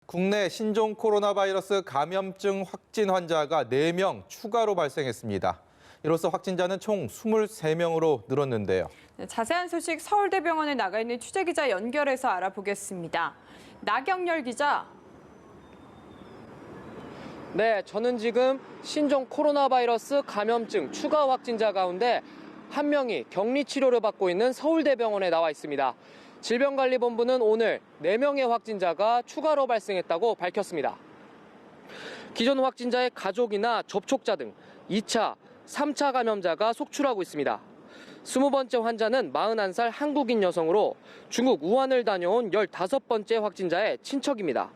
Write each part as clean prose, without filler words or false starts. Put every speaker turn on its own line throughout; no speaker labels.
국내 신종 코로나 바이러스 감염증 확진 환자가 4명 추가로 발생했습니다. 이로써 확진자는 총 23명으로 늘었는데요.
자세한 소식 서울대병원에 나가 있는 취재기자 연결해서 알아보겠습니다. 나경열 기자.
네, 저는 지금 신종 코로나 바이러스 감염증 추가 확진자 가운데 한 명이 격리 치료를 받고 있는 서울대병원에 나와 있습니다. 질병관리본부는 오늘 4명의 확진자가 추가로 발생했다고 밝혔습니다. 기존 확진자의 가족이나 접촉자 등 2차, 3차 감염자가 속출하고 있습니다. 20번째 환자는 41살 한국인 여성으로 중국 우한을 다녀온 15번째 확진자의 친척입니다.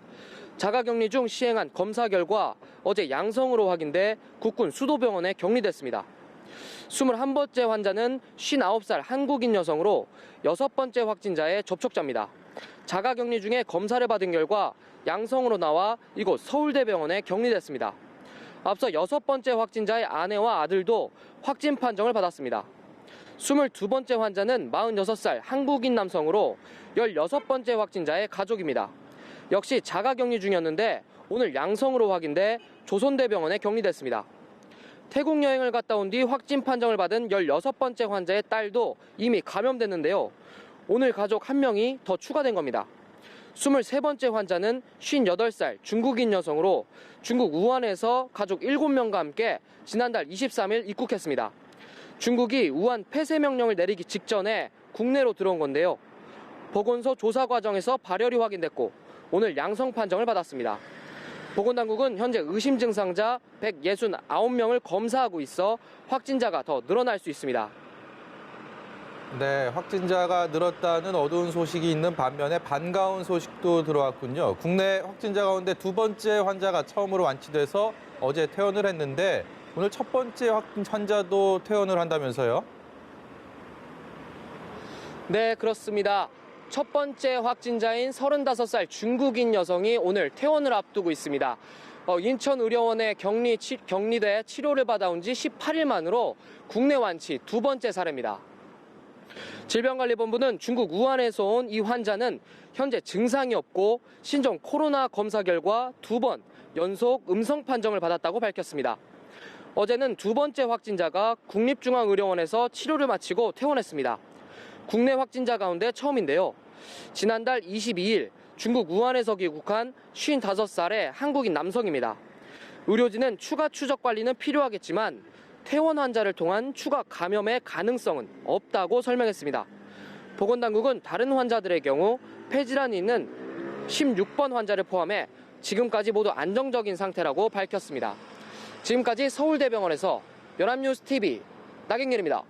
자가격리 중 시행한 검사 결과 어제 양성으로 확인돼 국군 수도병원에 격리됐습니다. 21번째 환자는 59살 한국인 여성으로 6번째 확진자의 접촉자입니다. 자가격리 중에 검사를 받은 결과 양성으로 나와 이곳 서울대병원에 격리됐습니다. 앞서 6번째 확진자의 아내와 아들도 확진 판정을 받았습니다. 22번째 환자는 46살 한국인 남성으로 16번째 확진자의 가족입니다. 역시 자가격리 중이었는데 오늘 양성으로 확인돼 조선대병원에 격리됐습니다. 태국 여행을 갔다 온 뒤 확진 판정을 받은 16번째 환자의 딸도 이미 감염됐는데요. 오늘 가족 1명이 더 추가된 겁니다. 23번째 환자는 58살 중국인 여성으로 중국 우한에서 가족 7명과 함께 지난달 23일 입국했습니다. 중국이 우한 폐쇄 명령을 내리기 직전에 국내로 들어온 건데요. 보건소 조사 과정에서 발열이 확인됐고 오늘 양성 판정을 받았습니다. 보건당국은 현재 의심 증상자 169명을 검사하고 있어 확진자가 더 늘어날 수 있습니다.
네, 확진자가 늘었다는 어두운 소식이 있는 반면에 반가운 소식도 들어왔군요. 국내 확진자 가운데 2번째 환자가 처음으로 완치돼서 어제 퇴원을 했는데 오늘 첫 번째 환자도 퇴원을 한다면서요?
네, 그렇습니다. 첫 번째 확진자인 35살 중국인 여성이 오늘 퇴원을 앞두고 있습니다. 인천의료원에 격리돼 치료를 받아온 지 18일 만으로 국내 완치 2번째 사례입니다. 질병관리본부는 중국 우한에서 온 이 환자는 현재 증상이 없고 신종 코로나 검사 결과 2번 연속 음성 판정을 받았다고 밝혔습니다. 어제는 2번째 확진자가 국립중앙의료원에서 치료를 마치고 퇴원했습니다. 국내 확진자 가운데 처음인데요. 지난달 22일 중국 우한에서 귀국한 55살의 한국인 남성입니다. 의료진은 추가 추적 관리는 필요하겠지만 퇴원 환자를 통한 추가 감염의 가능성은 없다고 설명했습니다. 보건당국은 다른 환자들의 경우 폐질환이 있는 16번 환자를 포함해 지금까지 모두 안정적인 상태라고 밝혔습니다. 지금까지 서울대병원에서 연합뉴스TV 나경렬입니다.